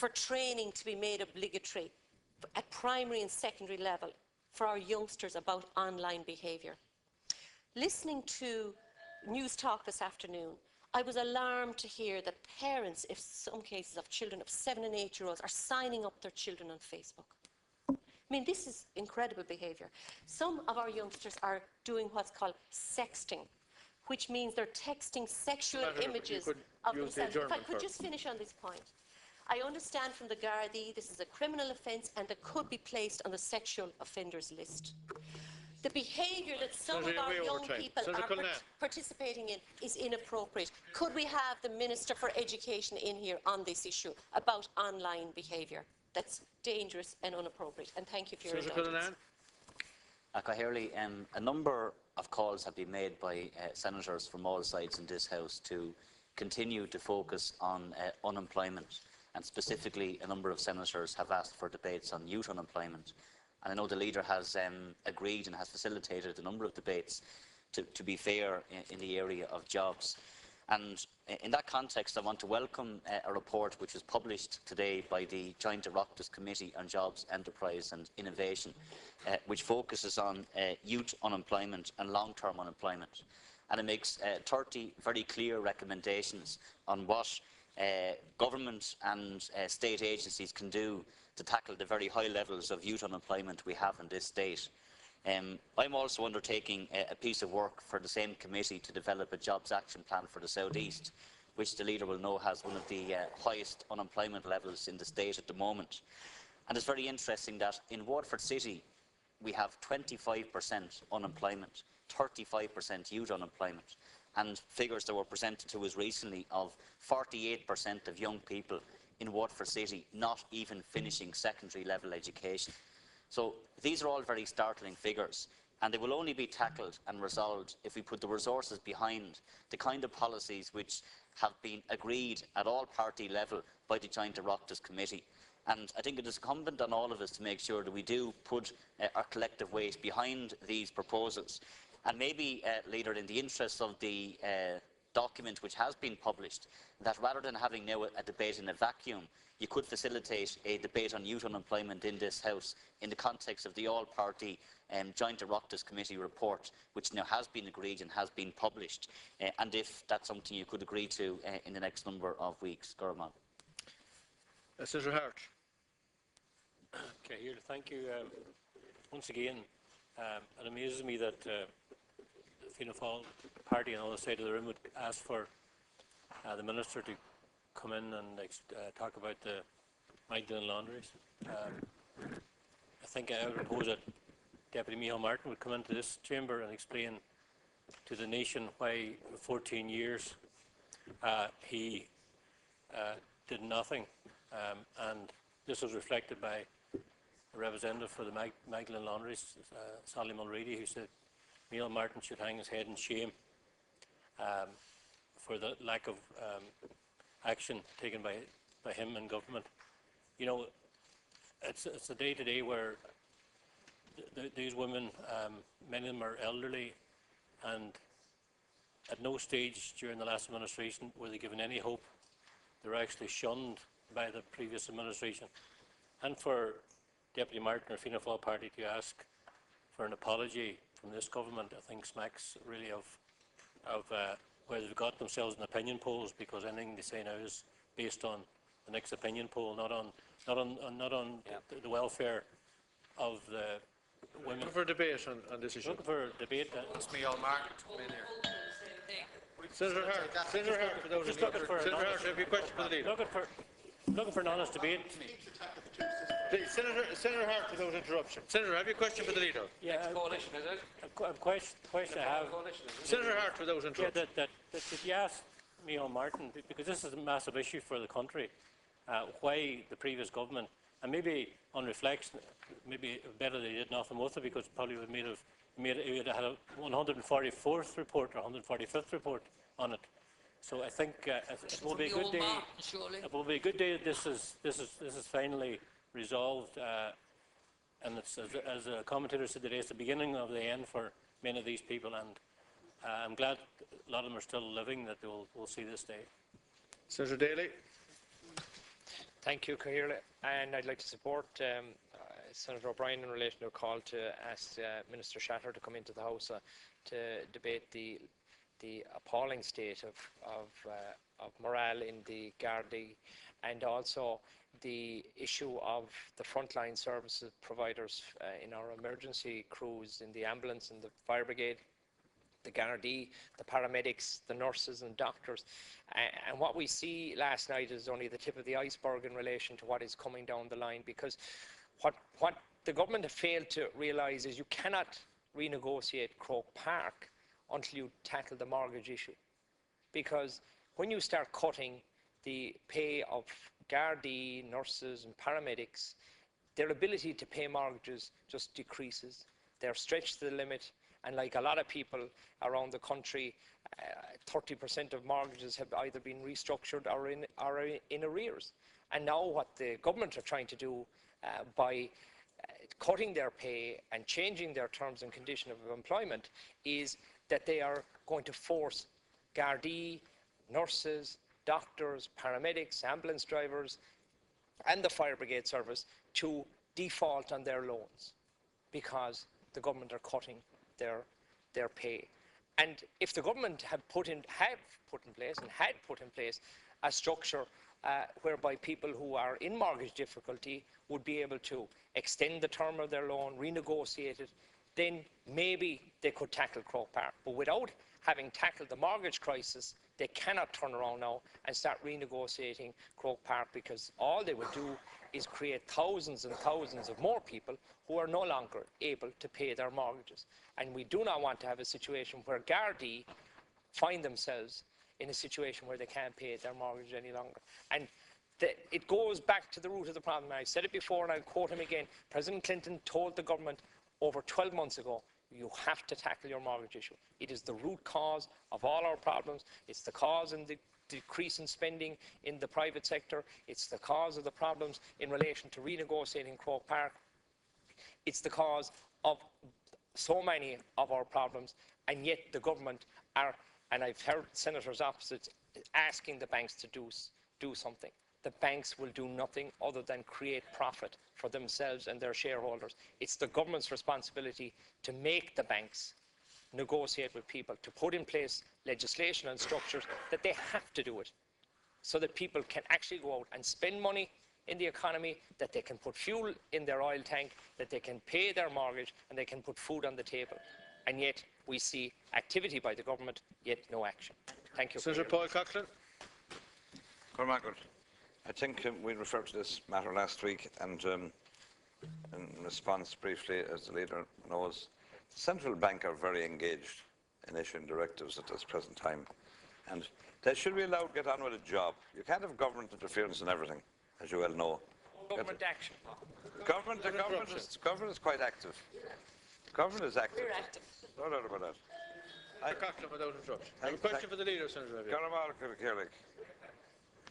for training to be made obligatory at primary and secondary level for our youngsters about online behaviour. Listening to News Talk this afternoon, I was alarmed to hear that parents, in some cases of children of 7 and 8-year-olds, are signing up their children on Facebook. I mean, this is incredible behaviour. Some of our youngsters are doing what's called sexting, which means they're texting sexual images of themselves. If I could just finish on this point. I understand from the Gardaí this is a criminal offence and it could be placed on the sexual offenders list. The behaviour that some of our young people are participating in is inappropriate. Could we have the Minister for Education in here on this issue about online behaviour? That's dangerous and inappropriate. And thank you for your indulgence. A number of calls have been made by senators from all sides in this House to continue to focus on unemployment, and specifically a number of senators have asked for debates on youth unemployment. And I know the leader has agreed and has facilitated a number of debates to be fair in the area of jobs. And in that context, I want to welcome a report which was published today by the Joint Oireachtas Committee on Jobs, Enterprise and Innovation, which focuses on youth unemployment and long-term unemployment. And it makes 30 very clear recommendations on what government and state agencies can do to tackle the very high levels of youth unemployment we have in this state. I'm also undertaking a piece of work for the same committee to develop a jobs action plan for the South East, which the leader will know has one of the highest unemployment levels in the state at the moment. And it's very interesting that in Waterford City we have 25% unemployment, 35% youth unemployment, and figures that were presented to us recently of 48% of young people in Waterford City not even finishing secondary level education. So these are all very startling figures, and they will only be tackled and resolved if we put the resources behind the kind of policies which have been agreed at all party level by the Joint Oireachtas Committee. And I think it is incumbent on all of us to make sure that we do put our collective weight behind these proposals. And maybe, Leader, in the interest of the document which has been published, that rather than having now a debate in a vacuum, you could facilitate a debate on youth unemployment in this House in the context of the all-party Joint Oireachtas Committee report, which now has been agreed and has been published, and if that's something you could agree to in the next number of weeks. Gorman. Senator Hart. Okay, thank you once again. It amuses me that the Fianna Fáil party on the other side of the room would ask for the Minister to come in and talk about the Magdalen laundries. I think I would propose that Deputy Micheál Martin would come into this chamber and explain to the nation why for 14 years he did nothing, and this was reflected by a representative for the Magdalen laundries, Sally Mulready, who said Micheál Martin should hang his head in shame for the lack of action taken by him and government. You know, it's a day today where these women, many of them are elderly, and at no stage during the last administration were they given any hope. They were actually shunned by the previous administration. And for Deputy Martin or Fianna Fáil party to ask for an apology from this government, I think smacks really of where they've got themselves in opinion polls, because anything they say now is based on the next opinion poll, not on the welfare of the women. Looking for a debate on this issue. Looking for a debate. It's Micheál Martin to come in here. Senator Hart, Senator Hart, have you a question for the leader? Looking for an honest debate. Please, Senator Hart, without interruption. Senator, have you a question for the leader? Yeah, coalition, is it? A question I have. Senator Hart, without interruption. Yeah, that you asked Micheál Martin, because this is a massive issue for the country, why the previous government, and maybe on reflection, maybe better they did nothing with it, because probably would have had a 144th report or 145th report on it. So I think it will be a good day. It will be a good day that this is finally resolved, and it's, as a commentator said today, it's the beginning of the end for many of these people, and I'm glad a lot of them are still living, that we'll see this day. Senator Daly. Thank you, Cahill. And I'd like to support Senator O'Brien in relation to a call to ask Minister Shatter to come into the House to debate the appalling state of morale in the Gardaí, and also the issue of the frontline services providers in our emergency crews, in the ambulance and the fire brigade, the Gardaí, the paramedics, the nurses and doctors. And what we see last night is only the tip of the iceberg in relation to what is coming down the line, because what the government have failed to realise is you cannot renegotiate Croke Park until you tackle the mortgage issue. Because when you start cutting the pay of Gardaí, nurses and paramedics, their ability to pay mortgages just decreases. They're stretched to the limit, and like a lot of people around the country, 30% of mortgages have either been restructured or in arrears. And now what the government are trying to do by cutting their pay and changing their terms and conditions of employment is that they are going to force Gardaí, nurses, doctors, paramedics, ambulance drivers and the fire brigade service to default on their loans because the government are cutting their pay. And if the government had put in place a structure whereby people who are in mortgage difficulty would be able to extend the term of their loan, renegotiate it, then maybe they could tackle Croke Park. But without having tackled the mortgage crisis, they cannot turn around now and start renegotiating Croke Park, because all they would do is create thousands and thousands of more people who are no longer able to pay their mortgages. And we do not want to have a situation where Gardaí find themselves in a situation where they can't pay their mortgage any longer. And it goes back to the root of the problem. I've said it before and I'll quote him again. President Clinton told the government over 12 months ago, you have to tackle your mortgage issue. It is the root cause of all our problems. It's the cause in the decrease in spending in the private sector. It's the cause of the problems in relation to renegotiating Croke Park. It's the cause of so many of our problems, and yet the government are, and I've heard senators opposite asking the banks to do something. The banks will do nothing other than create profit for themselves and their shareholders. It's the government's responsibility to make the banks negotiate with people, to put in place legislation and structures that they have to do it, so that people can actually go out and spend money in the economy, that they can put fuel in their oil tank, that they can pay their mortgage, and they can put food on the table. And yet we see activity by the government, yet no action. Thank you. Senator Paul Coughlin. Cormac, I think we referred to this matter last week, and in response briefly, as the leader knows, the central bank are very engaged in issuing directives at this present time, and they should be allowed to get on with a job. You can't have government interference in everything, as you well know. Government action. Government is quite active. Government is active. We're active. No doubt about that. Senator Coughlin, without interruption. I have a question for the leader, Senator Levy. Cormac,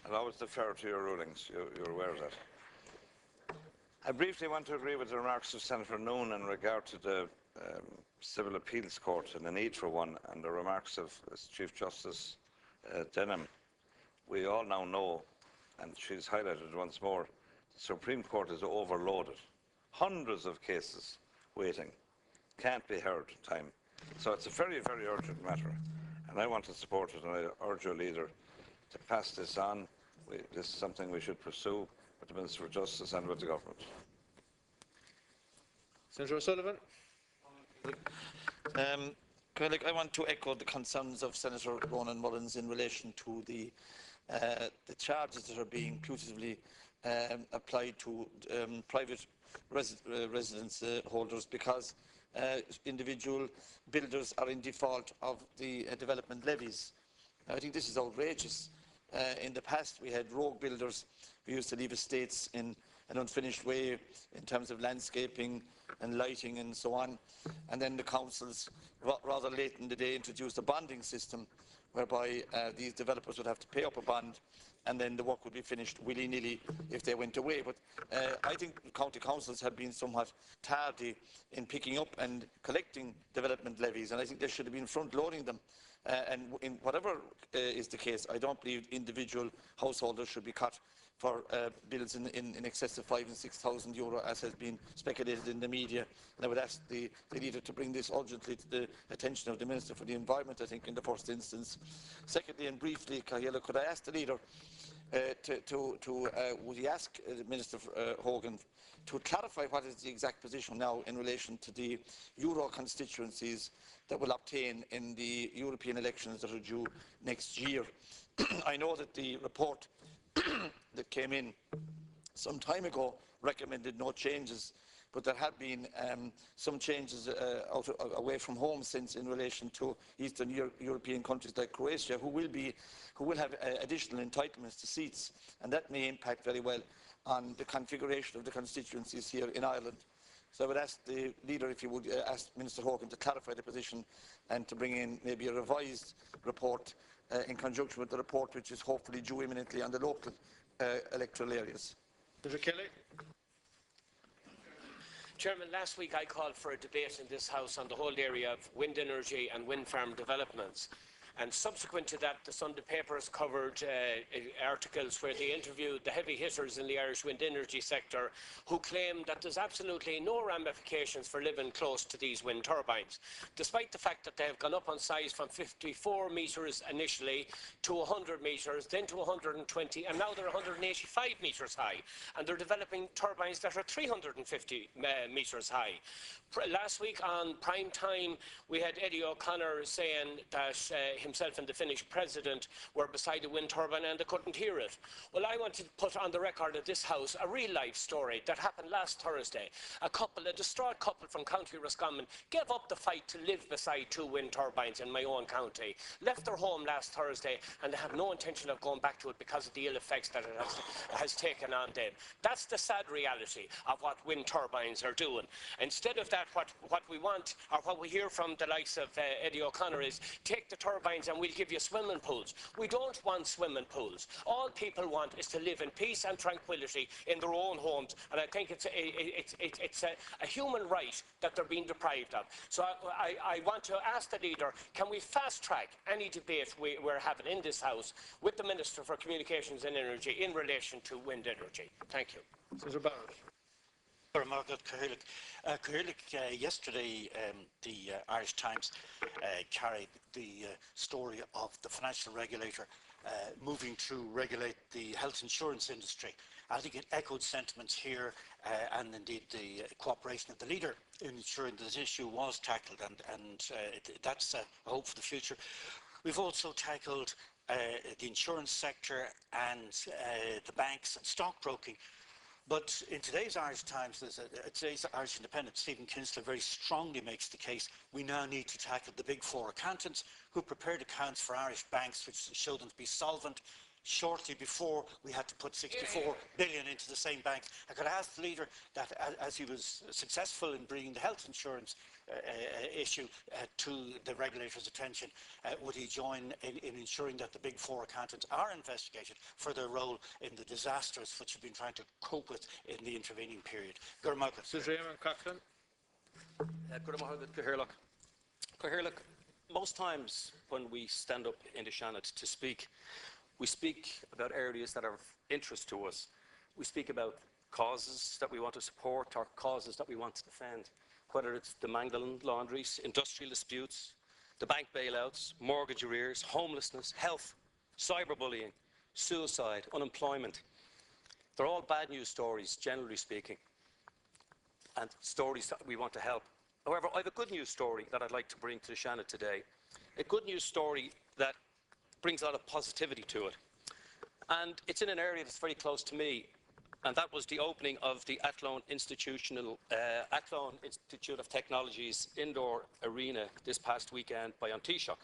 I'll always defer to your rulings. You're aware of that. I briefly want to agree with the remarks of Senator Noon in regard to the Civil Appeals Court and the need for one, and the remarks of Chief Justice Denham. We all now know, and she's highlighted once more, the Supreme Court is overloaded. Hundreds of cases waiting. Can't be heard in time. So it's a very, very urgent matter, and I want to support it, and I urge your leader to pass this on. This is something we should pursue with the Minister for Justice and with the government. Senator O'Sullivan. I want to echo the concerns of Senator Ronan Mullins in relation to the charges that are being putatively applied to private residence holders, because individual builders are in default of the development levies. I think this is outrageous. In the past, we had rogue builders who used to leave estates in an unfinished way in terms of landscaping and lighting and so on. And then the councils, rather late in the day, introduced a bonding system whereby these developers would have to pay up a bond, and then the work would be finished willy-nilly if they went away. But I think county councils have been somewhat tardy in picking up and collecting development levies, and I think they should have been front-loading them. And in whatever is the case, I don't believe individual householders should be cut for bills in excess of 5,000 and 6,000 euro, as has been speculated in the media. And I would ask the leader to bring this urgently to the attention of the Minister for the Environment, I think, in the first instance. Secondly, and briefly, Cahill, could I ask the leader would he ask Minister Hogan to clarify what is the exact position now in relation to the Euro constituencies that will obtain in the European elections that are due next year? I know that the report that came in some time ago recommended no changes, but there have been some changes away from home since in relation to Eastern European countries like Croatia, who will have additional entitlements to seats, and that may impact very well on the configuration of the constituencies here in Ireland. So I would ask the leader if you would ask Minister Hogan to clarify the position and to bring in maybe a revised report in conjunction with the report which is hopefully due imminently on the local electoral areas. Mr. Kelly. Chairman, last week I called for a debate in this House on the whole area of wind energy and wind farm developments. And subsequent to that, the Sunday papers covered articles where they interviewed the heavy hitters in the Irish wind energy sector, who claim that there's absolutely no ramifications for living close to these wind turbines, despite the fact that they have gone up on size from 54 metres initially to 100 metres, then to 120, and now they're 185 metres high. And they're developing turbines that are 350 metres high. Last week on prime time, we had Eddie O'Connor saying that himself and the Finnish president were beside a wind turbine and they couldn't hear it. Well, I want to put on the record of this House a real-life story that happened last Thursday. A distraught couple from County Roscommon gave up the fight to live beside two wind turbines in my own county, left their home last Thursday, and they have no intention of going back to it because of the ill effects that it has taken on them. That's the sad reality of what wind turbines are doing. Instead of that, what we want, or what we hear from the likes of Eddie O'Connor, is take the turbines and we'll give you swimming pools. We don't want swimming pools. All people want is to live in peace and tranquility in their own homes, and I think it's a human right that they're being deprived of. So I want to ask the leader, can we fast track any debate we're having in this House with the Minister for Communications and Energy in relation to wind energy? Thank you. Senator Barrett. Yesterday, the Irish Times carried the story of the financial regulator moving to regulate the health insurance industry. I think it echoed sentiments here and indeed the cooperation of the leader in ensuring that this issue was tackled, and that's a hope for the future. We've also tackled the insurance sector and the banks and stockbroking. But in today's Irish Times, today's Irish Independent, Stephen Kinsler very strongly makes the case we now need to tackle the big four accountants who prepared accounts for Irish banks which showed them to be solvent shortly before we had to put 64 billion into the same banks. I could ask the leader that as he was successful in bringing the health insurance issue to the regulator's attention, would he join in ensuring that the big four accountants are investigated for their role in the disasters which we've been trying to cope with in the intervening period? Senator Eamon Coughlin. Most times when we stand up in the Seanad to speak, we speak about areas that are of interest to us. We speak about causes that we want to support or causes that we want to defend, whether it's the Magdalen laundries, industrial disputes, the bank bailouts, mortgage arrears, homelessness, health, cyberbullying, suicide, unemployment. They're all bad news stories, generally speaking, and stories that we want to help. However, I have a good news story that I'd like to bring to the Seanad today. A good news story that brings a lot of positivity to it. And it's in an area that's very close to me, and that was the opening of the Athlone Institute of Technology's indoor arena this past weekend by An Taoiseach.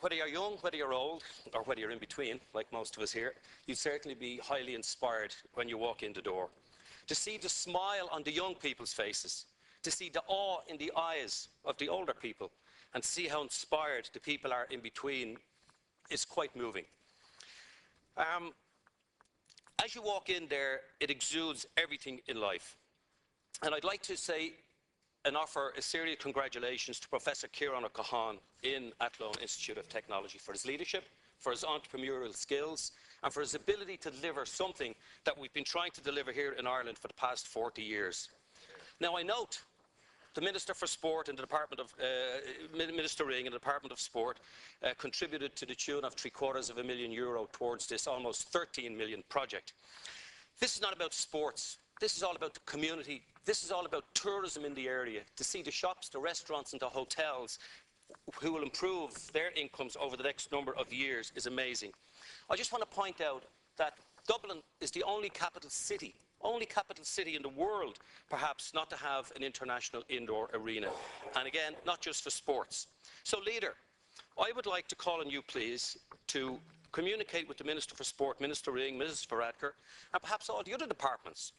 Whether you're young, whether you're old, or whether you're in between, like most of us here, you'd certainly be highly inspired when you walk in the door. To see the smile on the young people's faces, to see the awe in the eyes of the older people, and see how inspired the people are in between is quite moving. As you walk in there, it exudes everything in life. And I'd like to say and offer a serious congratulations to Professor Ciarán O'Cahan in Athlone Institute of Technology for his leadership, for his entrepreneurial skills, and for his ability to deliver something that we've been trying to deliver here in Ireland for the past 40 years. Now, I note the Minister for Sport and the Department of Minister Ring and the Department of Sport contributed to the tune of €750,000 towards this almost 13 million project. This is not about sports. This is all about the community. This is all about tourism in the area, to see the shops, the restaurants and the hotels who will improve their incomes over the next number of years is amazing. I just want to point out that Dublin is the only capital city in the world, perhaps, not to have an international indoor arena. And again, not just for sports. So, Leader, I would like to call on you, please, to communicate with the Minister for Sport, Minister Ring, Mrs. Varadkar, and perhaps all the other departments.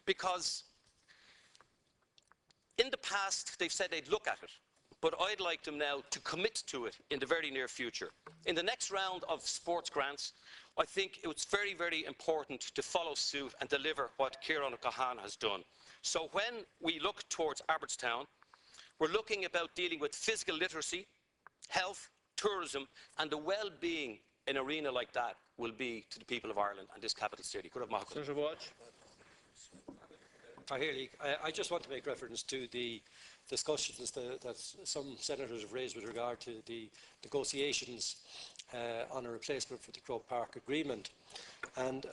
Because in the past, they've said they'd look at it. But I'd like them now to commit to it in the very near future. In the next round of sports grants, I think it's very, very important to follow suit and deliver what Ciarán O'Cahán has done. So when we look towards Abbottstown, we're looking about dealing with physical literacy, health, tourism, and the well-being an arena like that will be to the people of Ireland and this capital city. Senator Walsh. I just want to make reference to the discussions that some senators have raised with regard to the negotiations on a replacement for the Croke Park agreement. And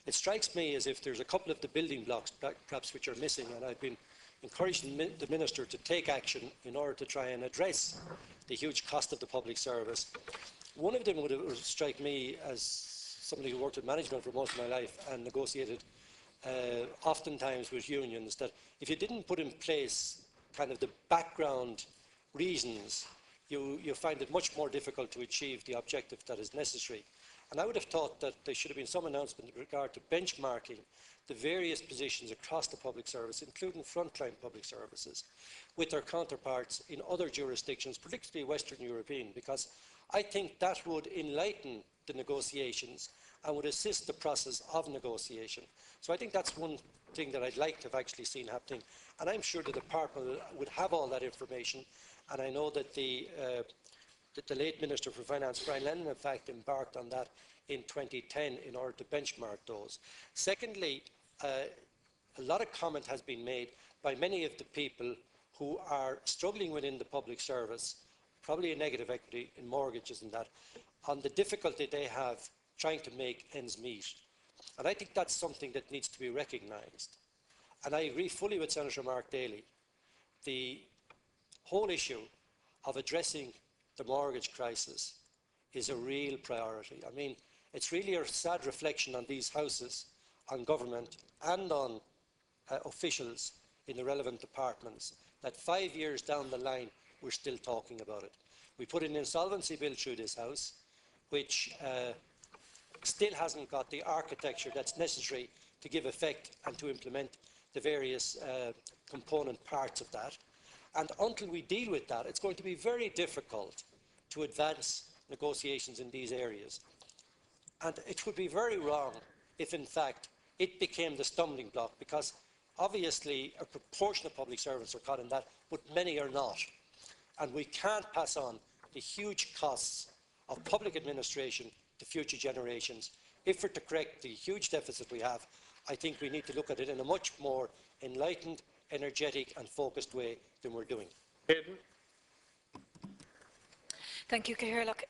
it strikes me as if there's a couple of the building blocks perhaps which are missing, and I've been encouraging the Minister to take action in order to try and address the huge cost of the public service. One of them would strike me as somebody who worked in management for most of my life and negotiated oftentimes with unions, that if you didn't put in place kind of the background reasons, you find it much more difficult to achieve the objective that is necessary. And I would have thought that there should have been some announcement with regard to benchmarking the various positions across the public service, including frontline public services, with their counterparts in other jurisdictions, particularly Western European, because I think that would enlighten the negotiations and would assist the process of negotiation. So I think that's one thing that I'd like to have actually seen happening. And I'm sure the department would have all that information. And I know that the late Minister for Finance, Brian Lennon, in fact, embarked on that in 2010 in order to benchmark those. Secondly, a lot of comment has been made by many of the people who are struggling within the public service, probably a negative equity in mortgages and that, on the difficulty they have trying to make ends meet. And I think that's something that needs to be recognised. And I agree fully with Senator Mark Daly. The whole issue of addressing the mortgage crisis is a real priority. I mean, it's really a sad reflection on these houses, on government and on officials in the relevant departments that 5 years down the line we're still talking about it. We put an insolvency bill through this House which still hasn't got the architecture that's necessary to give effect and to implement the various component parts of that. And until we deal with that, it's going to be very difficult to advance negotiations in these areas. And it would be very wrong if, in fact, it became the stumbling block, because obviously a proportion of public servants are caught in that, but many are not. And we can't pass on the huge costs of public administration to future generations. If we're to correct the huge deficit we have, I think we need to look at it in a much more enlightened, energetic and focused way than we're doing. Hayden. Thank you, Cahir. Look,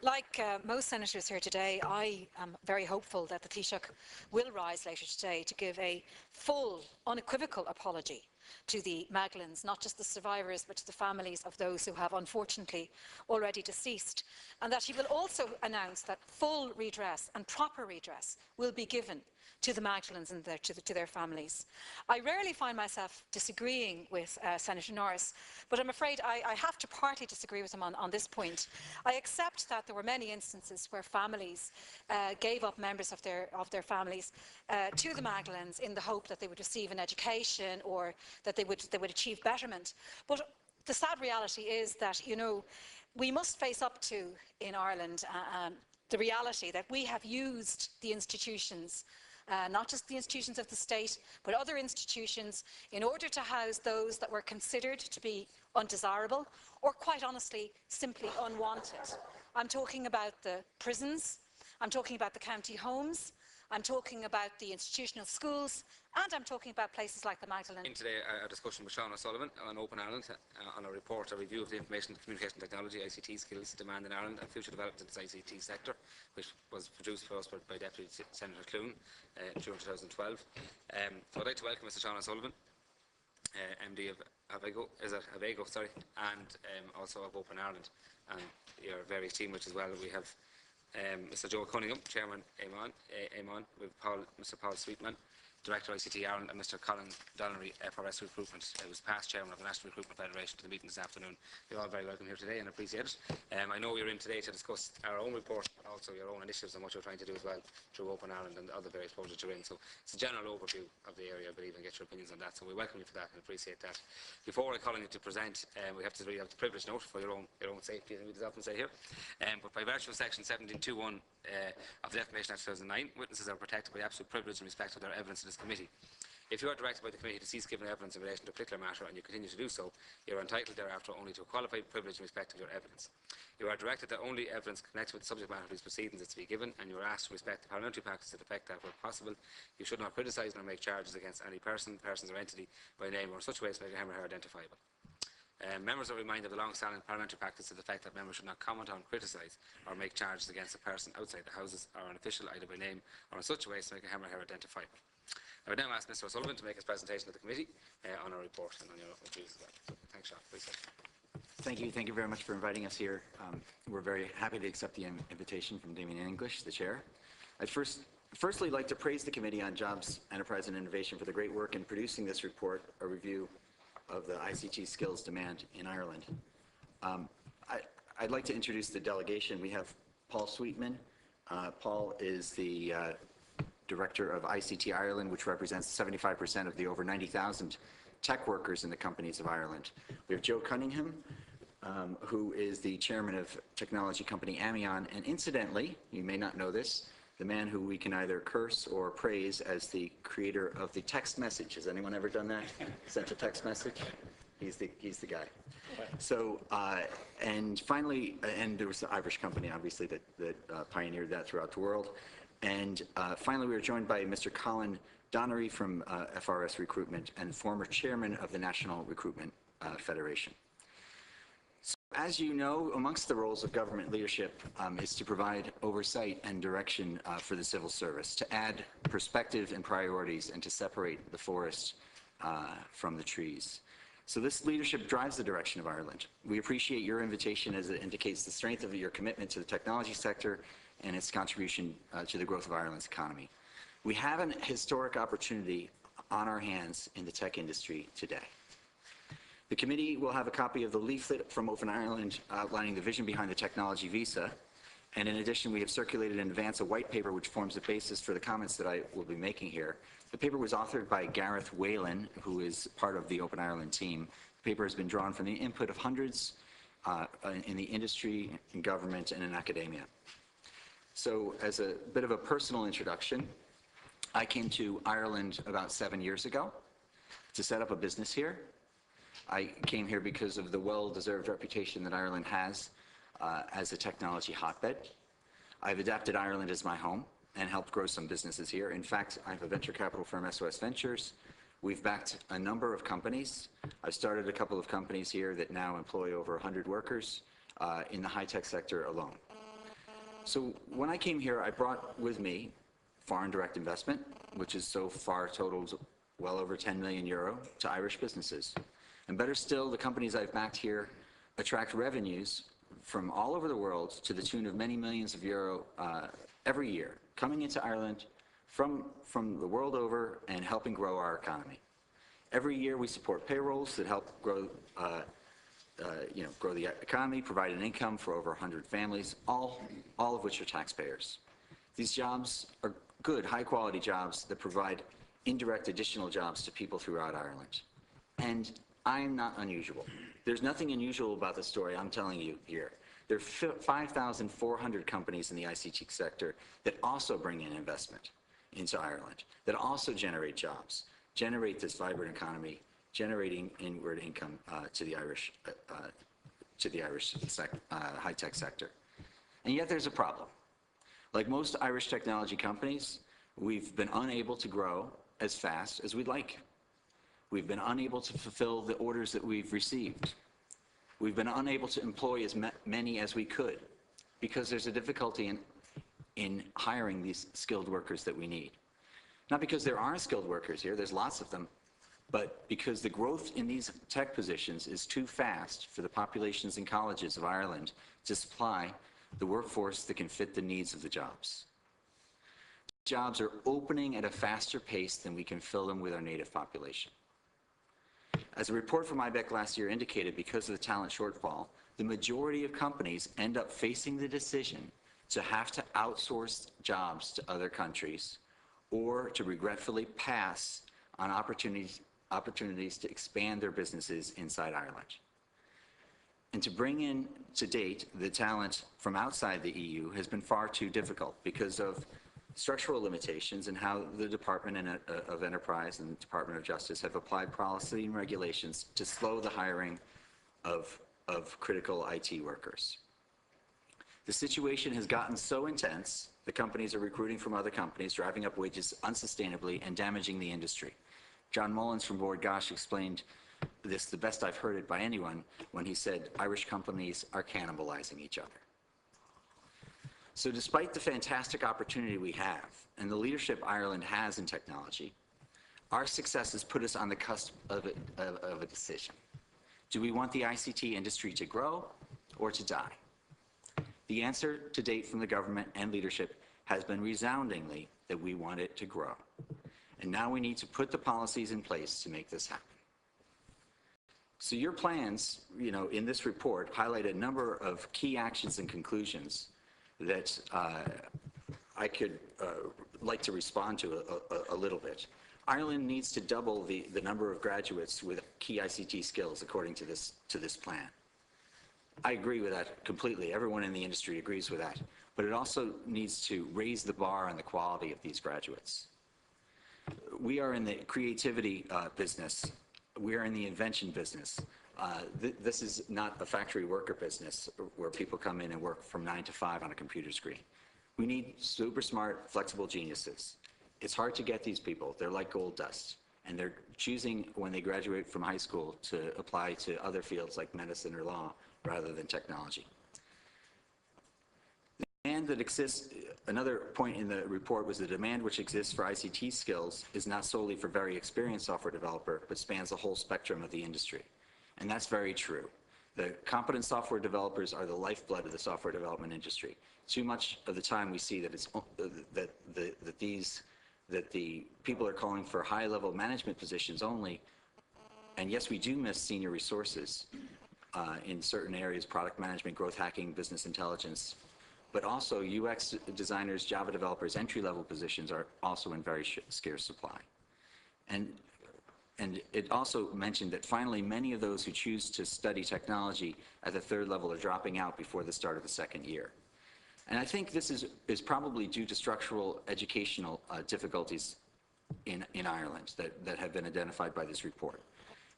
like most senators here today, I am very hopeful that the Taoiseach will rise later today to give a full, unequivocal apology to the Maglins, not just the survivors, but to the families of those who have unfortunately already deceased, and that he will also announce that full redress and proper redress will be given to the Magdalens and to their families. I rarely find myself disagreeing with Senator Norris, but I'm afraid I have to partly disagree with him on this point. I accept that there were many instances where families gave up members of their families to the Magdalens in the hope that they would receive an education or that they would achieve betterment. But the sad reality is that, you know, we must face up to, in Ireland, the reality that we have used the institutions, not just the institutions of the state, but other institutions, in order to house those that were considered to be undesirable or, quite honestly, simply unwanted. I'm talking about the prisons, I'm talking about the county homes, I'm talking about the institutional schools, and I'm talking about places like the Magdalene. In today, a discussion with Sean O'Sullivan on Open Ireland on a report, a review of the information and communication technology, ICT skills, demand in Ireland and future development in the ICT sector, which was produced for us by Deputy Senator Clune during 2012. So I'd like to welcome Mr. Sean O'Sullivan, MD of Avego, and also of Open Ireland, and your various team, which as well we have Mr. Joe Cunningham, Chairman Amon, with Mr. Paul Sweetman, Director ICT Ireland, and Mr. Colin Donnelly, FRS Recruitment, who was past Chairman of the National Recruitment Federation, to the meeting this afternoon. You're all very welcome here today and appreciate it. I know you're in today to discuss our own report, also your own initiatives and what you're trying to do as well through Open Ireland and other various projects you're in. So it's a general overview of the area, I believe, and get your opinions on that. So we welcome you for that and appreciate that. Before I call on you to present, we have to read out the privilege note for your own safety, as we often say here. But by virtue of Section 1721 of the Defamation Act 2009, witnesses are protected by absolute privilege in respect of their evidence in this committee. If you are directed by the committee to cease giving evidence in relation to a particular matter and you continue to do so, you are entitled thereafter only to a qualified privilege in respect of your evidence. You are directed that only evidence connected with the subject matter of these proceedings is to be given, and you are asked to respect the parliamentary practice to the effect that, where possible, you should not criticise nor make charges against any person, persons or entity by name or in such a way as to make him or her identifiable. Members are reminded of the long-standing parliamentary practice to the effect that members should not comment on, criticise or make charges against a person outside the Houses or an official either by name or in such a way as to make him or her identifiable. I would now ask Mr. O'Sullivan to make his presentation to the committee on our report and on your views as well. So, thanks, Sean. Appreciate it. Thank you. Thank you very much for inviting us here. We're very happy to accept the invitation from Damien English, the chair. I'd firstly like to praise the Committee on Jobs, Enterprise and Innovation for the great work in producing this report, a review of the ICT skills demand in Ireland. I'd like to introduce the delegation. We have Paul Sweetman. Paul is the Director of ICT Ireland, which represents 75% of the over 90,000 tech workers in the companies of Ireland. We have Joe Cunningham, who is the Chairman of technology company Amion, and incidentally, you may not know this, the man who we can either curse or praise as the creator of the text message. Has anyone ever done that? Sent a text message? He's the guy. So, and finally, and there was the Irish company, obviously, that pioneered that throughout the world. And finally, we were joined by Mr. Colin Donnelly from FRS Recruitment and former chairman of the National Recruitment Federation. So, as you know, amongst the roles of government leadership is to provide oversight and direction for the civil service, to add perspective and priorities, and to separate the forest from the trees. So this leadership drives the direction of Ireland. We appreciate your invitation as it indicates the strength of your commitment to the technology sector and its contribution to the growth of Ireland's economy. We have an historic opportunity on our hands in the tech industry today. The committee will have a copy of the leaflet from Open Ireland outlining the vision behind the technology visa. And in addition, we have circulated in advance a white paper which forms the basis for the comments that I will be making here. The paper was authored by Gareth Whalen, who is part of the Open Ireland team. The paper has been drawn from the input of hundreds in the industry, in government, and in academia. So as a bit of a personal introduction, I came to Ireland about 7 years ago to set up a business here. I came here because of the well-deserved reputation that Ireland has as a technology hotbed. I've adapted Ireland as my home and helped grow some businesses here. In fact, I have a venture capital firm, SOS Ventures. We've backed a number of companies. I've started a couple of companies here that now employ over 100 workers in the high-tech sector alone. So when I came here, I brought with me foreign direct investment, which has so far totaled well over 10 million euro to Irish businesses. And better still, the companies I've backed here attract revenues from all over the world to the tune of many millions of euro every year, coming into Ireland from the world over and helping grow our economy. Every year we support payrolls that help grow grow the economy, provide an income for over 100 families, all of which are taxpayers. These jobs are good, high-quality jobs that provide indirect additional jobs to people throughout Ireland. And I'm not unusual. There's nothing unusual about the story I'm telling you here. There are 5,400 companies in the ICT sector that also bring in investment into Ireland, that also generate jobs, generate this vibrant economy, generating inward income to the Irish high-tech sector. And yet there's a problem. Like most Irish technology companies, we've been unable to grow as fast as we'd like. We've been unable to fulfill the orders that we've received. We've been unable to employ as many as we could because there's a difficulty in hiring these skilled workers that we need. Not because there aren't skilled workers here, there's lots of them, but because the growth in these tech positions is too fast for the populations and colleges of Ireland to supply the workforce that can fit the needs of the jobs. Jobs are opening at a faster pace than we can fill them with our native population. As a report from IBEC last year indicated, because of the talent shortfall, the majority of companies end up facing the decision to have to outsource jobs to other countries or to regretfully pass on opportunities to expand their businesses inside Ireland. And to bring in, to date, the talent from outside the EU has been far too difficult because of structural limitations and how the Department of Enterprise and the Department of Justice have applied policy and regulations to slow the hiring of critical IT workers. The situation has gotten so intense, the companies are recruiting from other companies, driving up wages unsustainably and damaging the industry. John Mullins from Bord Gáis explained this the best I've heard it by anyone when he said Irish companies are cannibalizing each other. So despite the fantastic opportunity we have and the leadership Ireland has in technology, our success has put us on the cusp of a decision. Do we want the ICT industry to grow or to die? The answer to date from the government and leadership has been resoundingly that we want it to grow. And now we need to put the policies in place to make this happen. So your plans, in this report highlight a number of key actions and conclusions that I could like to respond to a little bit. Ireland needs to double the number of graduates with key ICT skills according to this plan. I agree with that completely. Everyone in the industry agrees with that. But it also needs to raise the bar on the quality of these graduates. We are in the creativity business. We are in the invention business. This is not a factory worker business where people come in and work from 9 to 5 on a computer screen. We need super smart, flexible geniuses. It's hard to get these people. They're like gold dust. And they're choosing, when they graduate from high school, to apply to other fields like medicine or law rather than technology. The demand that exists, another point in the report was the demand which exists for ICT skills is not solely for very experienced software developer, but spans the whole spectrum of the industry. And that's very true. The competent software developers are the lifeblood of the software development industry. Too much of the time we see that it's that the people are calling for high-level management positions only. And yes, we do miss senior resources in certain areas: product management, growth hacking, business intelligence. But also UX designers, Java developers, entry-level positions are also in very scarce supply. And it also mentioned that finally many of those who choose to study technology at the third level are dropping out before the start of the second year. And I think this is probably due to structural educational difficulties in Ireland that have been identified by this report.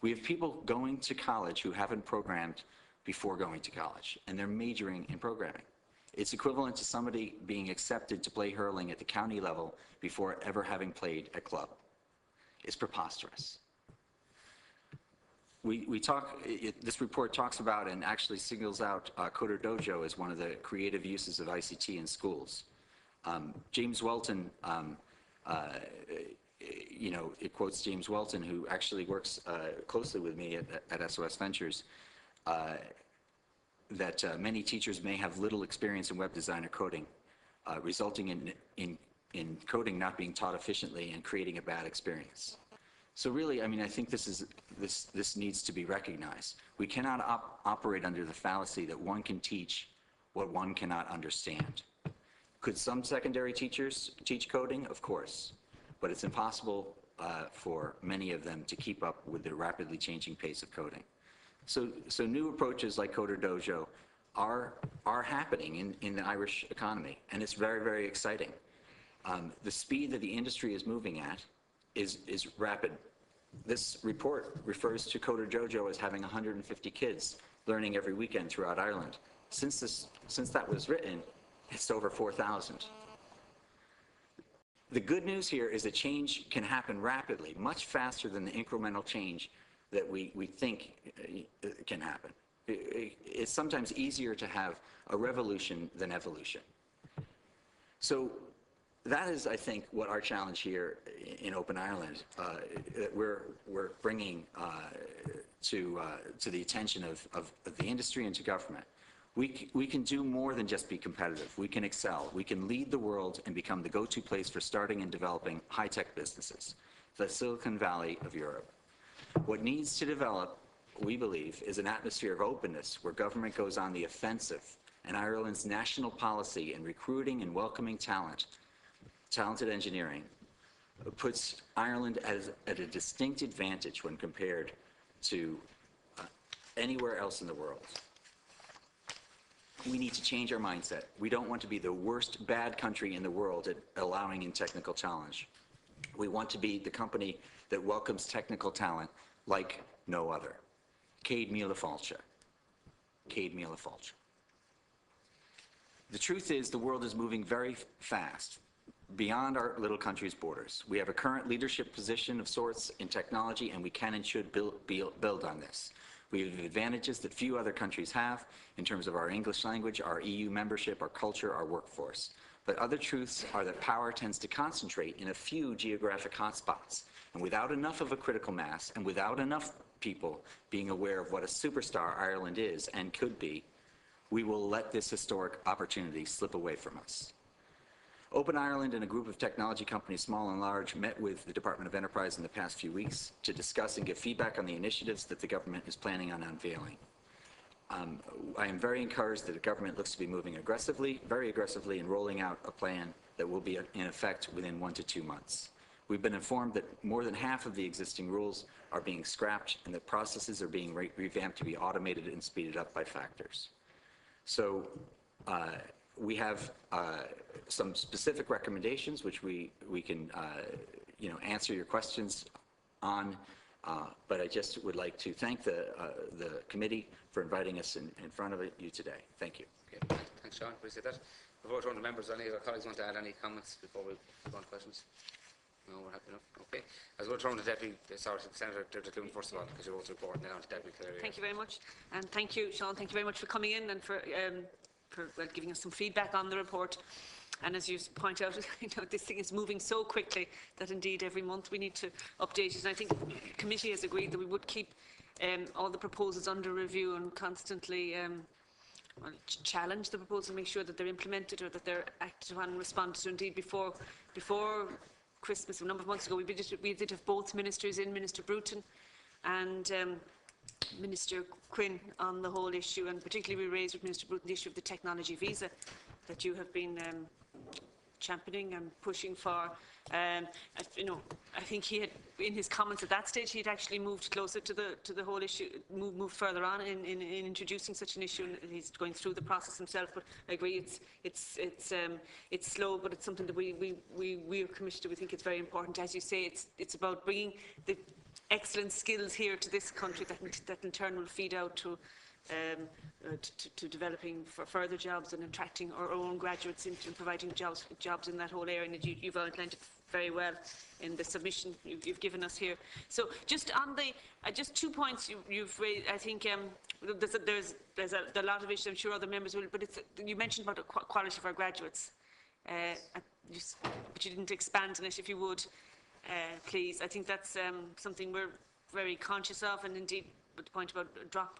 We have people going to college who haven't programmed before going to college, and they're majoring in programming. It's equivalent to somebody being accepted to play hurling at the county level before ever having played at club. It's preposterous. This report talks about and actually singles out Coder Dojo as one of the creative uses of ICT in schools. James Welton, it quotes James Welton, who actually works closely with me at SOS Ventures, that many teachers may have little experience in web design or coding, resulting in coding not being taught efficiently and creating a bad experience. So really, I mean, I think this needs to be recognized. We cannot operate under the fallacy that one can teach what one cannot understand. Could some secondary teachers teach coding? Of course, but it's impossible for many of them to keep up with the rapidly changing pace of coding. So new approaches like Coder Dojo are happening in the Irish economy, and it's very, very exciting. The speed that the industry is moving at is rapid. This report refers to Coder Dojo as having 150 kids learning every weekend throughout Ireland. Since that was written, it's over 4,000. The good news here is that change can happen rapidly, much faster than the incremental change that we think can happen. It's sometimes easier to have a revolution than evolution. So that is, I think, what our challenge here in Open Ireland that we're bringing to the attention of the industry and to government. We can do more than just be competitive. We can excel. We can lead the world and become the go-to place for starting and developing high-tech businesses, the Silicon Valley of Europe. What needs to develop, we believe, is an atmosphere of openness where government goes on the offensive, and Ireland's national policy in recruiting and welcoming talented engineering, puts Ireland at a distinct advantage when compared to anywhere else in the world. We need to change our mindset. We don't want to be the worst bad country in the world at allowing in technical challenge. We want to be the company that welcomes technical talent like no other. Céad míle fáilte. Céad míle fáilte. The truth is the world is moving very fast beyond our little country's borders. We have a current leadership position of sorts in technology, and we can and should build on this. We have advantages that few other countries have in terms of our English language, our EU membership, our culture, our workforce. But other truths are that power tends to concentrate in a few geographic hotspots. And without enough of a critical mass, and without enough people being aware of what a superstar Ireland is and could be, we will let this historic opportunity slip away from us. Open Ireland and a group of technology companies, small and large, met with the Department of Enterprise in the past few weeks to discuss and give feedback on the initiatives that the government is planning on unveiling. I am very encouraged that the government looks to be moving aggressively, very aggressively, in rolling out a plan that will be in effect within 1 to 2 months. We've been informed that more than half of the existing rules are being scrapped and that processes are being revamped to be automated and speeded up by factors. So we have some specific recommendations which we can answer your questions on, but I just would like to thank the committee for inviting us in front of you today. Thank you. Okay. Thanks, Sean. Appreciate that. Before I turn to members, any of our colleagues want to add any comments before we go on to questions? No, we're happy enough. Okay. As we'll turn to Senator Clune first of all, because you're also reporting now to Deputy Clary. Thank you very much, and thank you, Sean. Thank you very much for coming in and for giving us some feedback on the report. And as you point out, this thing is moving so quickly that indeed every month we need to update it. And I think the committee has agreed that we would keep all the proposals under review and constantly challenge the proposals and make sure that they're implemented or that they're acted on and responded to. Indeed, before Christmas, a number of months ago, we did have both ministers in, Minister Bruton and Minister Quinn, on the whole issue, and particularly we raised with Minister Bruton the issue of the technology visa that you have been championing and pushing for. I think he had, in his comments at that stage, he had actually moved closer to the whole issue, moved further on in introducing such an issue, and he's going through the process himself. But I agree, it's slow, but it's something that we are committed to. We think it's very important. As you say, it's about bringing the excellent skills here to this country that in turn will feed out to developing for further jobs and attracting our own graduates into providing jobs in that whole area. And you've outlined it very well in the submission you've given us here. So just on the just 2 points you've raised, I think there's a lot of issues. I'm sure other members will, but you mentioned about the quality of our graduates, but you didn't expand on it. If you would, please. I think that's something we're very conscious of, and indeed, with the point about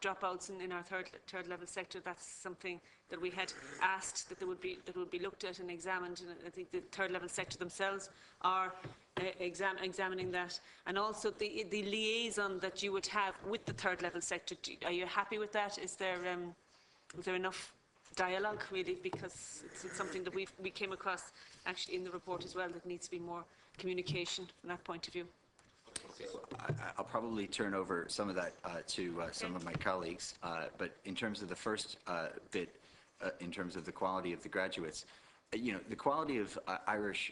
dropouts in our third level sector, that's something that we had asked that would be looked at and examined, and I think the third level sector themselves are examining that. And also the liaison that you would have with the third level sector, are you happy with that? Is there enough dialogue, really? Because it's something that we came across actually in the report as well, that needs to be more communication from that point of view. I'll probably turn over some of that to some of my colleagues, but in terms of the first bit, in terms of the quality of the graduates, the quality of Irish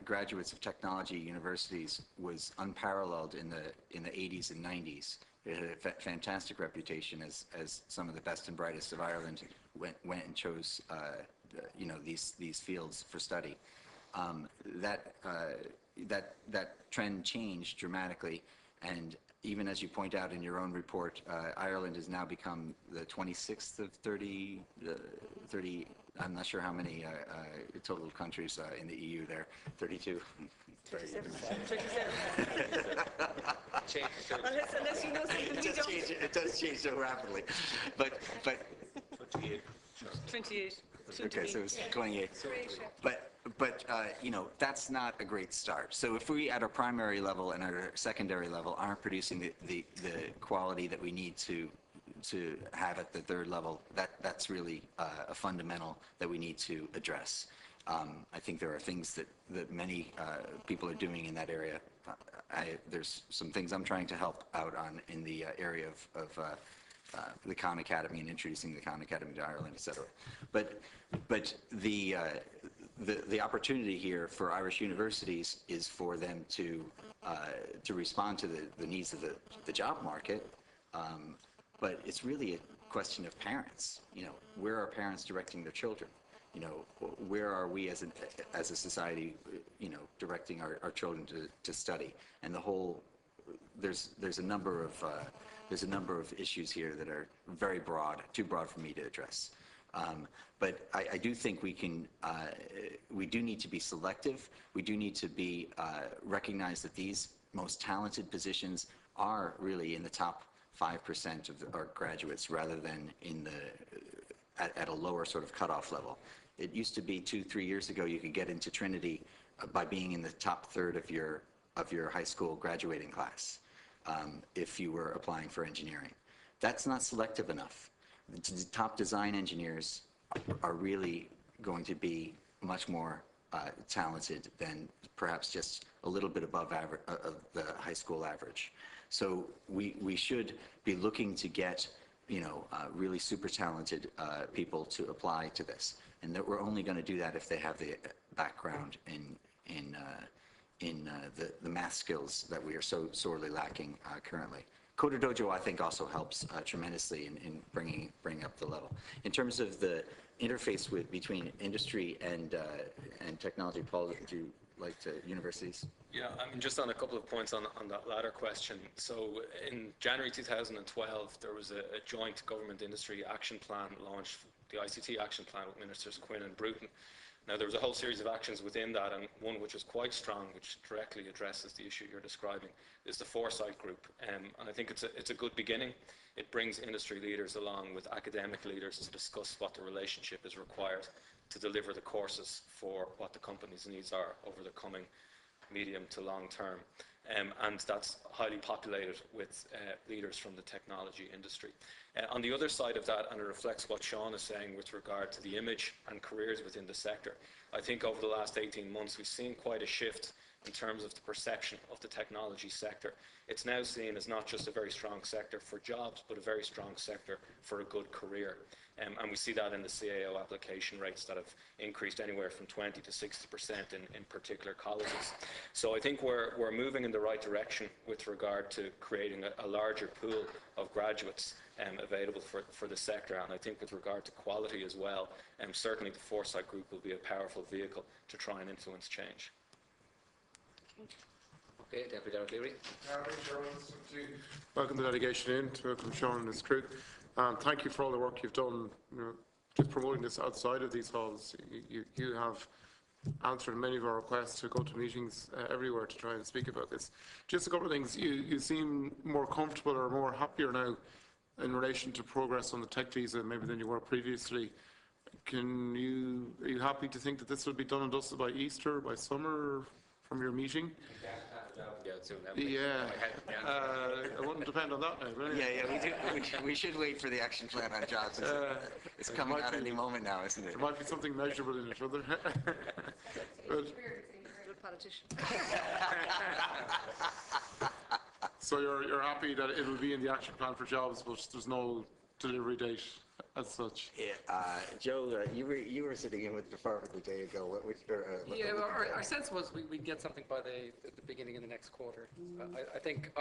graduates of technology universities was unparalleled in the 80s and 90s. It had a fantastic reputation as some of the best and brightest of Ireland went and chose these fields for study. that trend changed dramatically, and even as you point out in your own report, Ireland has now become the 26th of 30, I'm not sure how many total countries in the EU there, 32. 37. Unless you know something we don't. It does change so rapidly, but 28. okay, so it's 28. But you know, that's not a great start. So if we at our primary level and at our secondary level aren't producing the quality that we need to have at the third level, that's really a fundamental that we need to address. I think there are things that many people are doing in that area. There's some things I'm trying to help out on in the area of the Khan Academy and introducing the Khan Academy to Ireland, etc. But the opportunity here for Irish universities is for them to respond to the needs of the job market. But it's really a question of parents. You know, where are parents directing their children? You know, where are we as a society, you know, directing our children to study? And the whole, there's a number of issues here that are very broad, too broad for me to address. But I do think we do need to be selective. We do need to be recognize that these most talented positions are really in the top 5% of our graduates, rather than at a lower sort of cutoff level. It used to be 2-3 years ago you could get into Trinity by being in the top third of your high school graduating class if you were applying for engineering. That's not selective enough. The top design engineers are really going to be much more talented than perhaps just a little bit above average of the high school average. So we should be looking to get, you know, really super talented people to apply to this, and that we're only going to do that if they have the background in the math skills that we are so sorely lacking currently. Coder Dojo, I think, also helps tremendously in bringing up the level. In terms of the interface between industry and technology, Paul, would you like to universities? Yeah, I mean, just on a couple of points on that latter question. So in January 2012, there was a joint government industry action plan launched, the ICT action plan with Ministers Quinn and Bruton. Now, there was a whole series of actions within that, and one which is quite strong, which directly addresses the issue you're describing, is the Foresight Group. And I think it's a good beginning. It brings industry leaders along with academic leaders to discuss what the relationship is required to deliver the courses for what the company's needs are over the coming medium to long term. And that's highly populated with leaders from the technology industry. On the other side of that, and it reflects what Sean is saying with regard to the image and careers within the sector, I think over the last 18 months we've seen quite a shift in terms of the perception of the technology sector. It's now seen as not just a very strong sector for jobs, but a very strong sector for a good career. And we see that in the CAO application rates that have increased anywhere from 20 to 60% in particular colleges. So I think we're moving in the right direction with regard to creating a larger pool of graduates available for the sector. And I think with regard to quality as well, certainly the Foresight Group will be a powerful vehicle to try and influence change. Okay, Deputy Derek Leary. Welcome the delegation in, to welcome Sean and his crew. Thank you for all the work you've done, you know, just promoting this outside of these halls. You have answered many of our requests to go to meetings everywhere to try and speak about this. Just a couple of things. You seem more comfortable or more happier now in relation to progress on the tech visa maybe than you were previously. Are you happy to think that this will be done and dusted by Easter, by summer, from your meeting? Yeah, it wouldn't depend on that now, really. Yeah, we should wait for the action plan on jobs. It's coming out any moment now, isn't it? There might be something measurable in it, other. Good politician. So you're happy that it will be in the action plan for jobs, but there's no delivery date as such? Yeah, Joe, you were sitting in with the Department a day ago. Our sense was we'd get something by the beginning of the next quarter. I think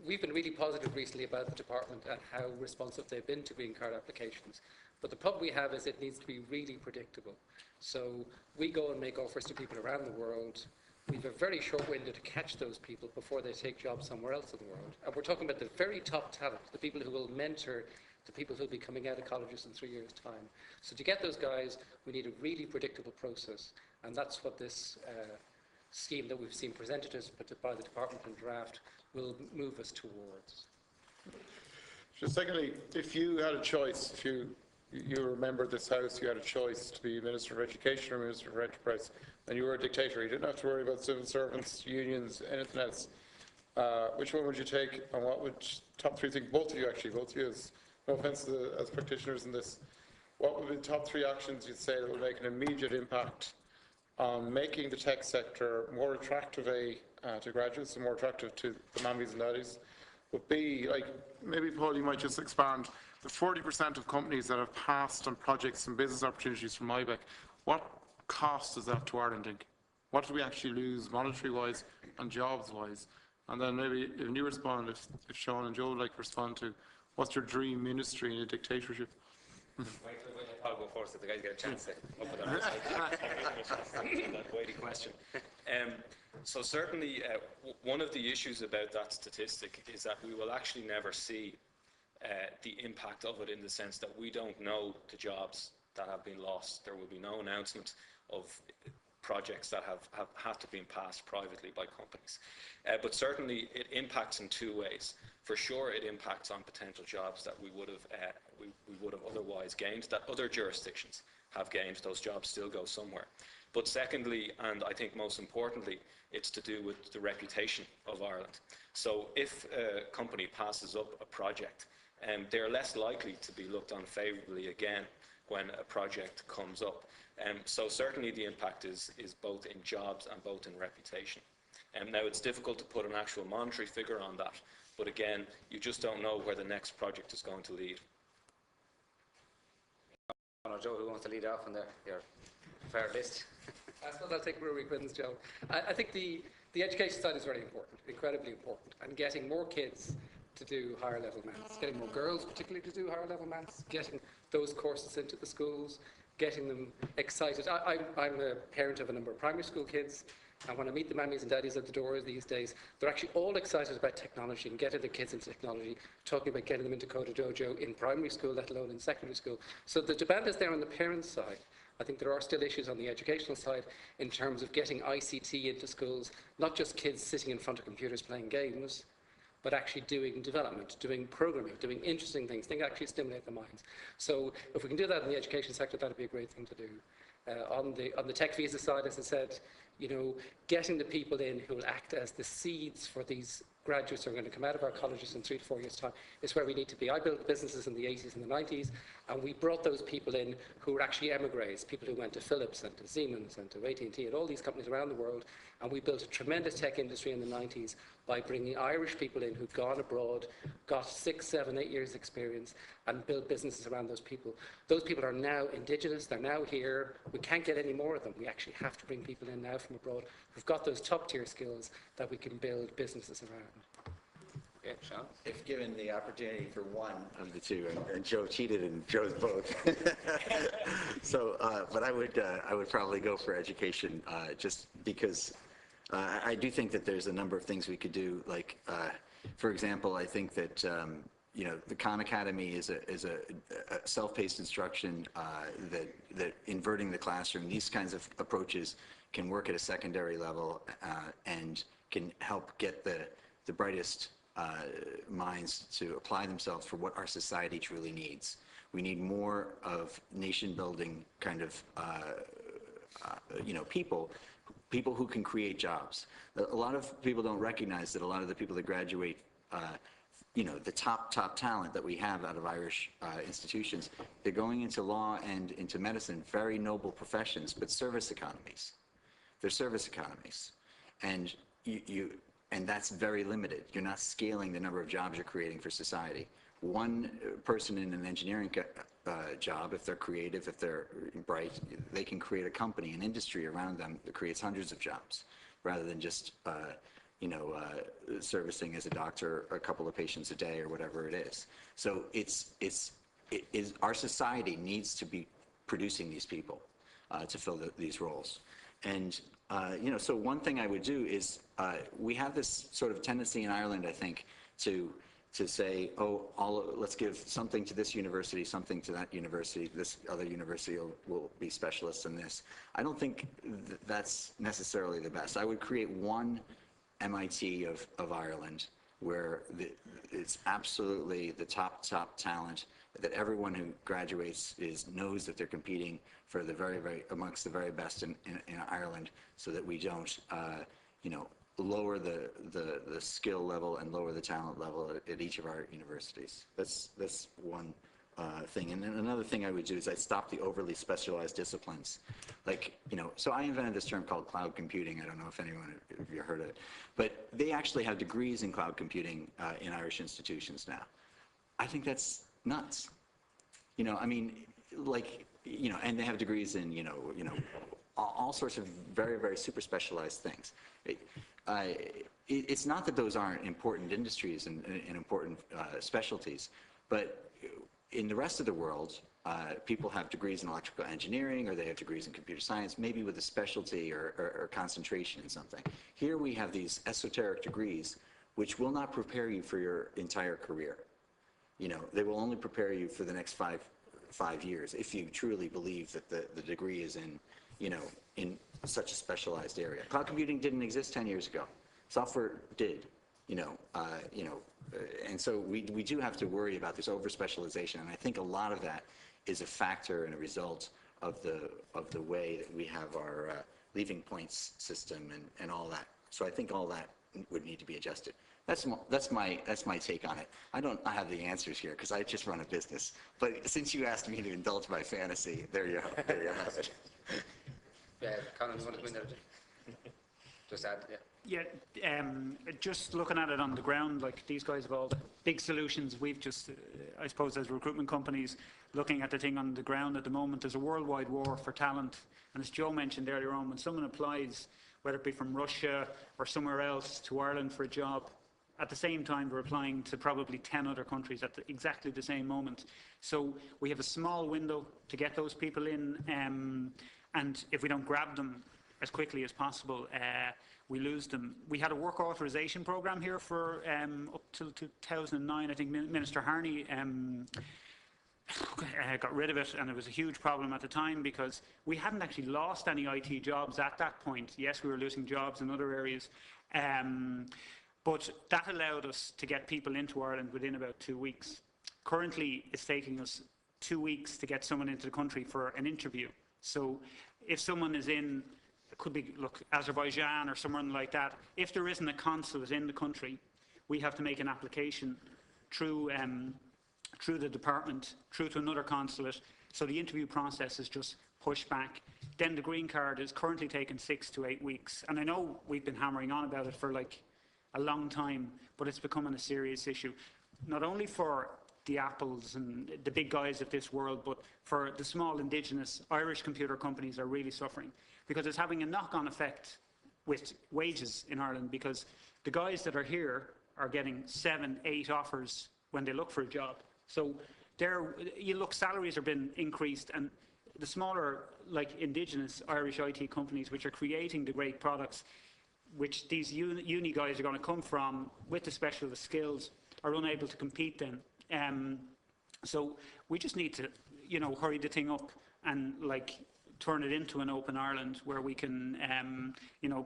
we've been really positive recently about the department and how responsive they've been to green card applications. But the problem we have is it needs to be really predictable. So we go and make offers to people around the world. We have a very short window to catch those people before they take jobs somewhere else in the world. And we're talking about the very top talent, the people who will mentor the people who will be coming out of colleges in 3 years' time. So to get those guys, we need a really predictable process. And that's what this scheme that we've seen presented us by the department in draft will move us towards. Just secondly, if you had a choice, if you remember this House, you had a choice to be Minister of Education or Minister for Enterprise, and you were a dictator, you didn't have to worry about civil servants, unions, anything else. Which one would you take, and what would top three think? Both of you, actually, both of you, no offence as practitioners in this, what would be the top three actions you'd say that would make an immediate impact on making the tech sector more attractive to graduates and more attractive to the mammies and daddies? But B, like, maybe Paul, you might just expand, the 40% of companies that have passed on projects and business opportunities from IBEC, what cost is that to Ireland, Inc? What do we actually lose monetary-wise and jobs-wise? And then maybe, if you respond, if Sean and Joe would like to respond to, what's your dream ministry in a dictatorship? I'll go first if the guys get a chance to open that weighty question. So certainly, one of the issues about that statistic is that we will actually never see the impact of it, in the sense that we don't know the jobs that have been lost. There will be no announcement of projects that have had to be passed privately by companies. But certainly it impacts in two ways. For sure, it impacts on potential jobs that we would have otherwise gained, that other jurisdictions have gained. Those jobs still go somewhere. But secondly, and I think most importantly, it's to do with the reputation of Ireland. So if a company passes up a project, they're less likely to be looked on favourably again when a project comes up. So certainly the impact is both in jobs and both in reputation. Now it's difficult to put an actual monetary figure on that, but again, you just don't know where the next project is going to lead. Joe, who wants to lead off on your fair list? I suppose I'll take Ruairi Quinn's, Joe. I think the education side is very important, incredibly important, and getting more kids to do higher level maths, getting more girls particularly to do higher level maths, getting those courses into the schools, getting them excited. I'm a parent of a number of primary school kids, and when I meet the mammies and daddies at the door these days, they're actually all excited about technology and getting the kids into technology, talking about getting them into Coda Dojo in primary school, let alone in secondary school. So the demand is there on the parents' side. I think there are still issues on the educational side in terms of getting ICT into schools, not just kids sitting in front of computers playing games, but actually doing development, doing programming, doing interesting things actually stimulate their minds. So if we can do that in the education sector, that would be a great thing to do. On the tech visa side, as I said, getting the people in who will act as the seeds for these graduates who are going to come out of our colleges in 3 to 4 years' time is where we need to be. I built businesses in the 80s and the 90s, and we brought those people in who were actually emigres, people who went to Philips and to Siemens and to AT&T and all these companies around the world, and we built a tremendous tech industry in the 90s by bringing Irish people in who'd gone abroad, got 6, 7, 8 years experience, and built businesses around those people. Those people are now indigenous, they're now here. We can't get any more of them. We actually have to bring people in now from abroad who've got those top-tier skills that we can build businesses around. Yeah, Sean? If given the opportunity for one of the two, and Joe cheated and chose both. So, but I would probably go for education, just because I do think that there's a number of things we could do. Like, for example, I think that the Khan Academy is a self-paced instruction that inverting the classroom. These kinds of approaches can work at a secondary level and can help get the brightest minds to apply themselves for what our society truly needs. We need more of nation-building kind of people who can create jobs. A lot of people don't recognize that a lot of the people that graduate, the top talent that we have out of Irish institutions, they're going into law and into medicine, very noble professions, but service economies. They're service economies, and and that's very limited. You're not scaling the number of jobs you're creating for society. One person in an engineering job, if they're creative, if they're bright, they can create a company, an industry around them that creates hundreds of jobs, rather than just servicing as a doctor a couple of patients a day or whatever it is. So our society needs to be producing these people to fill these roles. And, so one thing I would do is we have this sort of tendency in Ireland, I think, to say, let's give something to this university, something to that university, this other university will be specialists in this. I don't think that's necessarily the best. I would create one MIT of Ireland where it's absolutely the top talent, that everyone who graduates knows that they're competing for the amongst the very best in Ireland, so that we don't lower the skill level and lower the talent level at each of our universities. That's one thing. And then another thing I would do is I'd stop the overly specialized disciplines. So I invented this term called cloud computing. I don't know if anyone of you heard of it. But they actually have degrees in cloud computing in Irish institutions now. I think that's nuts. And they have degrees in, all sorts of very, very super specialized things. It's not that those aren't important industries and important specialties, but in the rest of the world, people have degrees in electrical engineering, or they have degrees in computer science, maybe with a specialty or concentration in something. Here we have these esoteric degrees which will not prepare you for your entire career. They will only prepare you for the next five years if you truly believe that the degree is in such a specialized area. Cloud computing didn't exist 10 years ago. Software did, and so we do have to worry about this over-specialization, and I think a lot of that is a factor and a result of the way that we have our leaving points system and all that. So I think all that would need to be adjusted. That's my take on it. I don't have the answers here because I just run a business. But since you asked me to indulge my fantasy, there you have it. Yeah, Colin, you want to come in there? Just add, yeah. Yeah, just looking at it on the ground, like these guys have all the big solutions. We've just, I suppose, as recruitment companies, looking at the thing on the ground at the moment, there's a worldwide war for talent. And as Joe mentioned earlier on, when someone applies, whether it be from Russia or somewhere else to Ireland for a job, at the same time we're applying to probably 10 other countries at exactly the same moment. So we have a small window to get those people in, and if we don't grab them as quickly as possible, we lose them. We had a work authorization program here for up till 2009. I think Minister Harney got rid of it, and it was a huge problem at the time because we hadn't actually lost any IT jobs at that point. Yes, we were losing jobs in other areas, but that allowed us to get people into Ireland within about 2 weeks. Currently, it's taking us 2 weeks to get someone into the country for an interview. So if someone is in, it could be, Azerbaijan or somewhere like that, if there isn't a consulate in the country, we have to make an application through the department, through to another consulate. So the interview process is just pushed back. Then the green card is currently taking 6 to 8 weeks. And I know we've been hammering on about it for a long time, but it's becoming a serious issue, not only for the Apples and the big guys of this world, but for the small indigenous Irish computer companies are really suffering because it's having a knock-on effect with wages in Ireland, because the guys that are here are getting 7, 8 offers when they look for a job. So salaries have been increased, and the smaller indigenous Irish IT companies which are creating the great products which these uni guys are going to come from with the specialist skills are unable to compete then. So we just need to, hurry the thing up and turn it into an open Ireland where we can,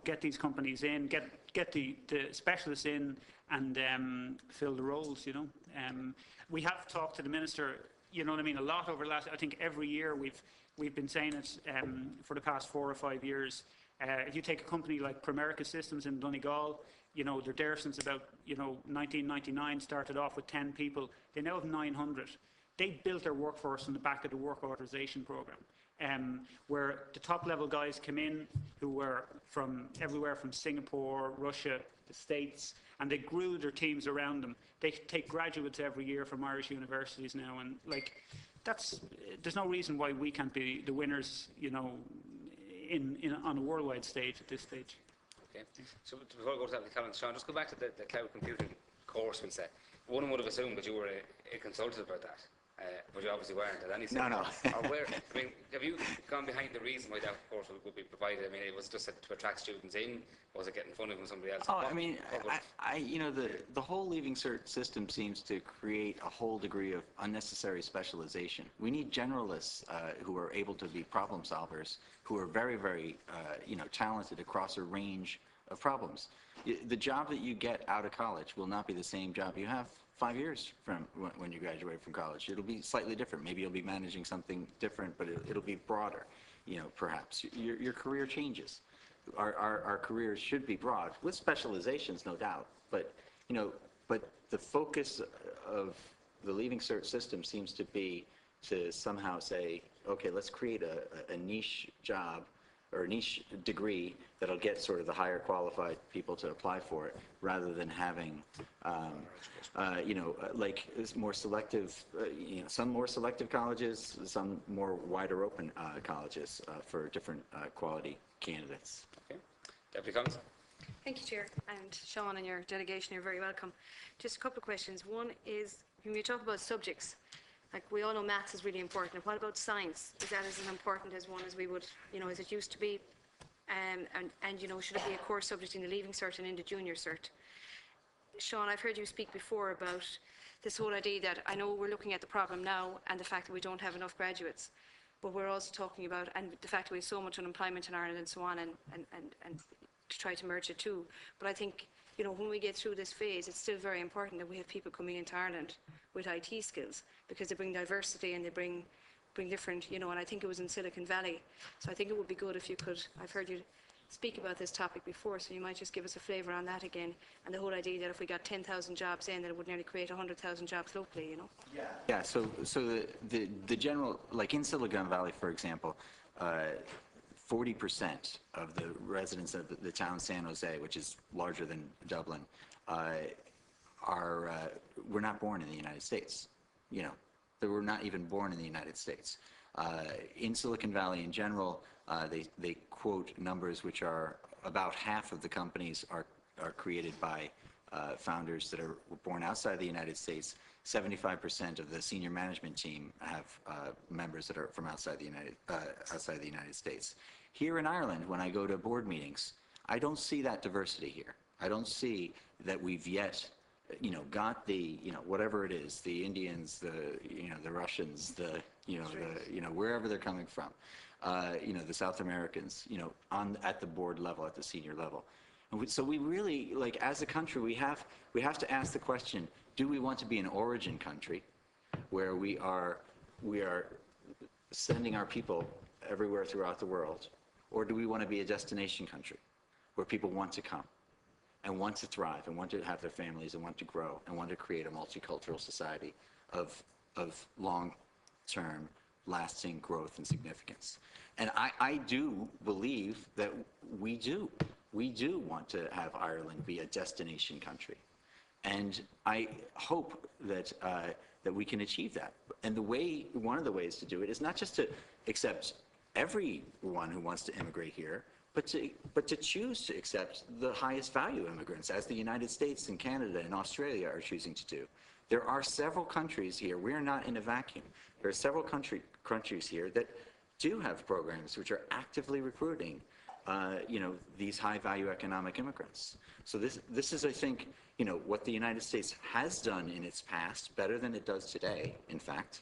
get these companies in, get the specialists in and fill the roles, We have talked to the Minister, a lot over the last, I think every year we've been saying it for the past 4 or 5 years. If you take a company like Primerica Systems in Donegal, they're there since about 1999, started off with 10 people. They now have 900. They built their workforce on the back of the work authorization program, where the top level guys come in who were from everywhere from Singapore, Russia, the States, and they grew their teams around them. They take graduates every year from Irish universities now, and there's no reason why we can't be the winners, on a worldwide stage at this stage. Okay. So before I go to that, Colin, Sean, just go back to the cloud computing course, we'll say. One would have assumed that you were a consultant about that. But you obviously weren't at any stage. No. Or where, I mean, have you gone behind the reason why that course would be provided? I mean, it was just to attract students in? Was it getting funding from somebody else? Oh, I mean, you know, the whole Leaving Cert system seems to create a whole degree of unnecessary specialization. We need generalists who are able to be problem solvers, who are very, very, you know, talented across a range of problems. The job that you get out of college will not be the same job you have 5 years from when you graduate from college. It'll be slightly different. Maybe you'll be managing something different, but it'll be broader, you know, perhaps. Your career changes. Our careers should be broad, with specializations, no doubt. But, you know, but the focus of the Leaving Cert system seems to be to somehow say, okay, let's create a niche job or a niche degree that'll get sort of the higher qualified people to apply for it, rather than having, you know, like more selective, you know, some more selective colleges, some more wider open colleges for different quality candidates. Okay. Deputy Collins. Thank you, Chair. And Sean and your delegation, you're very welcome. Just a couple of questions. One is, when we talk about subjects, like we all know maths is really important. What about science? Is that as important as one as we would, you know, as it used to be? And you know, should it be a core subject in the Leaving Cert and in the Junior Cert? Sean, I've heard you speak before about this whole idea that I know we're looking at the problem now and the fact that we don't have enough graduates, but we're also talking about, and the fact that we have so much unemployment in Ireland and so on, and to try to merge it too. But I think, you know, when we get through this phase, it's still very important that we have people coming into Ireland with IT skills, because they bring diversity and they bring different, you know, and I think it was in Silicon Valley. So I think it would be good if you could, I've heard you speak about this topic before, so you might just give us a flavour on that again, and the whole idea that if we got 10,000 jobs in, that it would nearly create 100,000 jobs locally, you know? Yeah, so the general, like in Silicon Valley, for example, 40% of the residents of the town San Jose, which is larger than Dublin, were not born in the United States. You know, they were not even born in the United States. In Silicon Valley in general, they quote numbers which are about half of the companies are created by founders that were born outside the United States. 75% of the senior management team have members that are from outside the United States. Here in Ireland, when I go to board meetings, I don't see that diversity here. I don't see that we've yet, you know, got the, you know, whatever it is, the Indians, the, you know, the Russians, the, you know, the, you know, wherever they're coming from, you know, the South Americans, you know, at the board level, at the senior level. And so we really, like, as a country, we have to ask the question: do we want to be an origin country, where we are sending our people everywhere throughout the world, or do we want to be a destination country, where people want to come and want to thrive and want to have their families and want to grow and want to create a multicultural society of long-term, lasting growth and significance? And I do believe that we do want to have Ireland be a destination country. And I hope that that we can achieve that. And one of the ways to do it is not just to accept everyone who wants to immigrate here, but to choose to accept the highest value immigrants, as the United States and Canada and Australia are choosing to do. There are several countries here. We are not in a vacuum. There are several countries here that do have programs which are actively recruiting, you know, these high-value economic immigrants. So this is, I think, you know, what the United States has done in its past, better than it does today, in fact.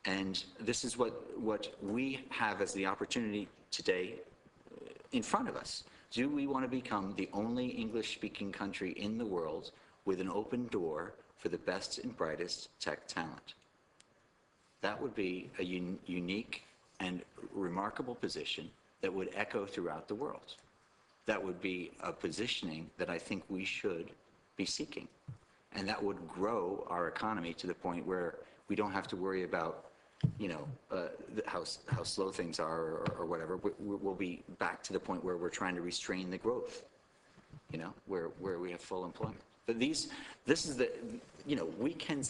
And this is what we have as the opportunity today in front of us. Do we want to become the only English-speaking country in the world with an open door for the best and brightest tech talent? That would be a unique and remarkable position that would echo throughout the world. That would be a positioning that I think we should be seeking. And that would grow our economy to the point where we don't have to worry about, you know, how slow things are or whatever. We'll be back to the point where we're trying to restrain the growth, you know, where we have full employment. But this is the, you know, we can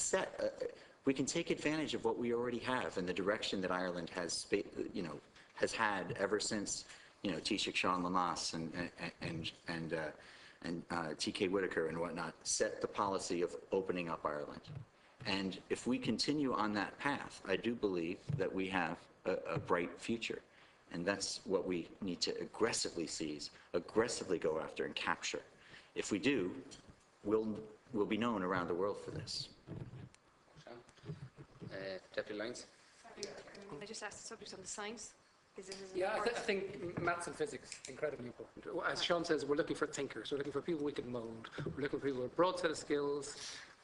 take advantage of what we already have and the direction that Ireland has, you know, has had ever since Taoiseach Sean Lamass and T.K. Whitaker and whatnot set the policy of opening up Ireland. And if we continue on that path, I do believe that we have a bright future. And that's what we need to aggressively seize, aggressively go after and capture. If we do, we'll be known around the world for this. Deputy Lyons. I just asked the subject on the science. Is it as Yeah, I important? think maths and physics incredibly important. As Sean says, we're looking for thinkers. We're looking for people we can mould. We're looking for people with a broad set of skills.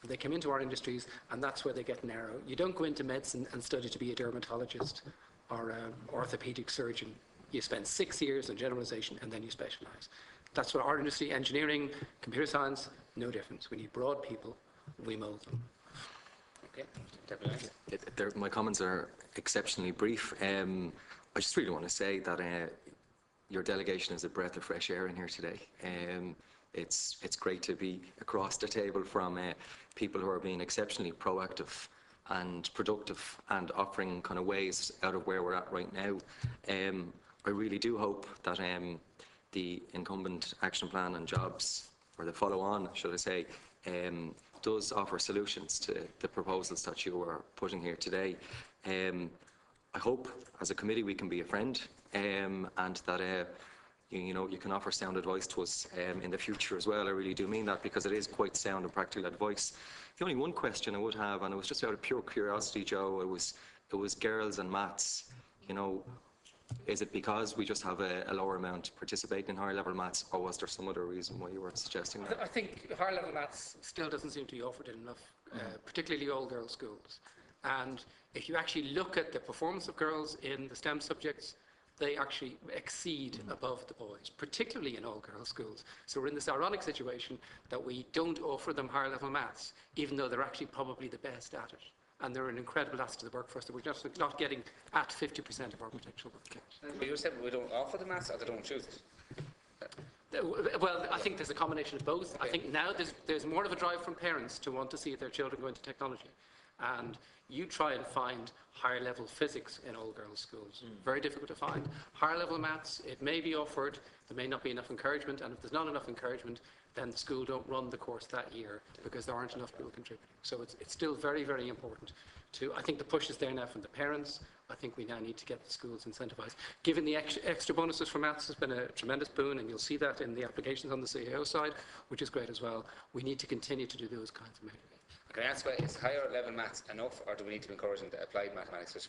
They come into our industries, and that's where they get narrow. You don't go into medicine and study to be a dermatologist or an orthopedic surgeon. You spend 6 years in generalization, and then you specialize. That's what our industry, engineering, computer science, no difference. We need broad people. We mould them. Okay, Deputy Lyons. My comments are exceptionally brief. I just really want to say that your delegation is a breath of fresh air in here today. It's great to be across the table from people who are being exceptionally proactive and productive and offering kind of ways out of where we're at right now. I really do hope that the incumbent action plan on jobs, or the follow-on, should I say, does offer solutions to the proposals that you are putting here today. I hope, as a committee, we can be a friend, and that you can offer sound advice to us in the future as well. I really do mean that, because it is quite sound and practical advice. The only one question I would have, and it was just out of pure curiosity, Joe, it was girls and maths. Is it because we just have a lower amount participating in higher level maths, or was there some other reason why you were suggesting that? I think higher level maths still doesn't seem to be offered in enough, particularly all girls' schools. And if you actually look at the performance of girls in the STEM subjects, they actually exceed above the boys, particularly in all girls' schools. So we're in this ironic situation that we don't offer them higher level maths, even though they're actually probably the best at it. And they're an incredible asset to the workforce that we're just not getting at 50% of our potential workforce. But you said we don't offer the maths, or they don't choose it? Well, I think there's a combination of both. I think now there's more of a drive from parents to want to see their children go into technology. And you try and find higher level physics in all girls' schools. Very difficult to find. Higher level maths, it may be offered, there may not be enough encouragement, and if there's not enough encouragement, then the school don't run the course that year because there aren't enough people contributing. So it's still very, very important I think the push is there now from the parents. I think we now need to get the schools incentivised. Given the extra bonuses for maths has been a tremendous boon, and you'll see that in the applications on the CAO side, which is great as well. We need to continue to do those kinds of measures. Can I ask, is higher level maths enough, or do we need to be encouraging the applied mathematics, which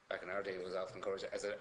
back in our day was often encouraged as an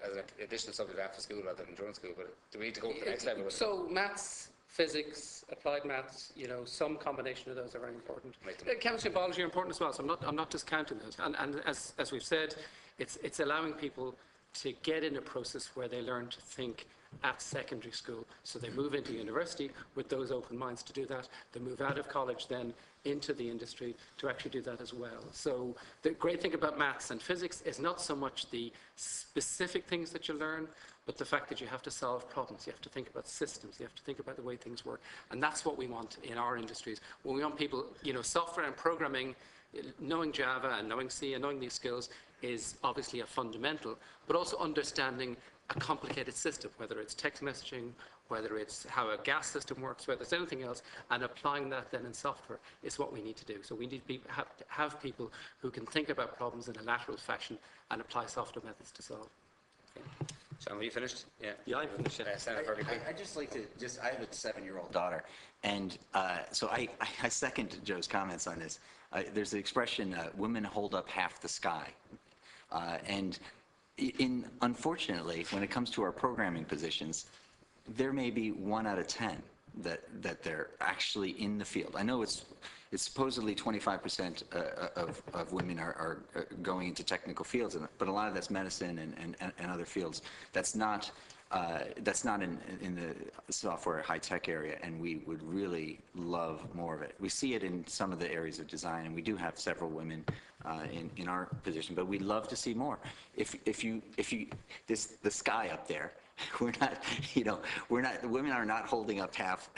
additional subject after school rather than during school? But do we need to go to the next level with it? So maths, physics, applied maths, some combination of those are very important. Chemistry and biology are important as well, so I'm not discounting those. And as we've said, it's allowing people to get in a process where they learn to think at secondary school. So they move into university with those open minds to do that. They move out of college then into the industry to actually do that as well. So the great thing about maths and physics is not so much the specific things that you learn, but the fact that you have to solve problems. You have to think about systems. You have to think about the way things work. And that's what we want in our industries. When we want people, software and programming, knowing Java and knowing C and knowing these skills is obviously a fundamental, but also understanding a complicated system, whether it's text messaging, whether it's how a gas system works, whether it's anything else, and applying that then in software is what we need to do. So we need to have people who can think about problems in a lateral fashion and apply software methods to solve. Okay. Sean, are you finished? Yeah, I'm finished. I'd just like to, I have a 7-year-old daughter, and so I second Joe's comments on this. There's the expression, women hold up half the sky. And unfortunately, when it comes to our programming positions, there may be 1 out of 10 that they're actually in the field. I know it's supposedly 25% of women are going into technical fields, but a lot of that's medicine and other fields. That's not in the software high-tech area, and we would really love more of it. We see it in some of the areas of design, and we do have several women in our position, but we'd love to see more. The sky up there, the women are not holding up half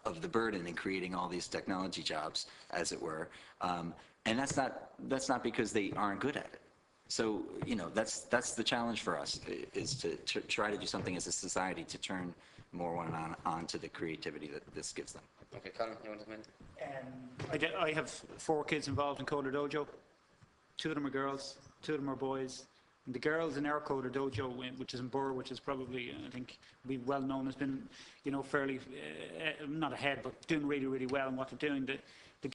of the burden in creating all these technology jobs, as it were, and that's not because they aren't good at it. So, you know, that's the challenge for us, is to try to do something as a society to turn more women on to the creativity that this gives them. Okay, Colin, you want to come in? I have 4 kids involved in Coder Dojo. 2 of them are girls, 2 of them are boys. And the girls in our Coder Dojo, which is in Burr, which is probably, I think, be well known, has been, you know, fairly, not ahead, but doing really, really well in what they're doing. The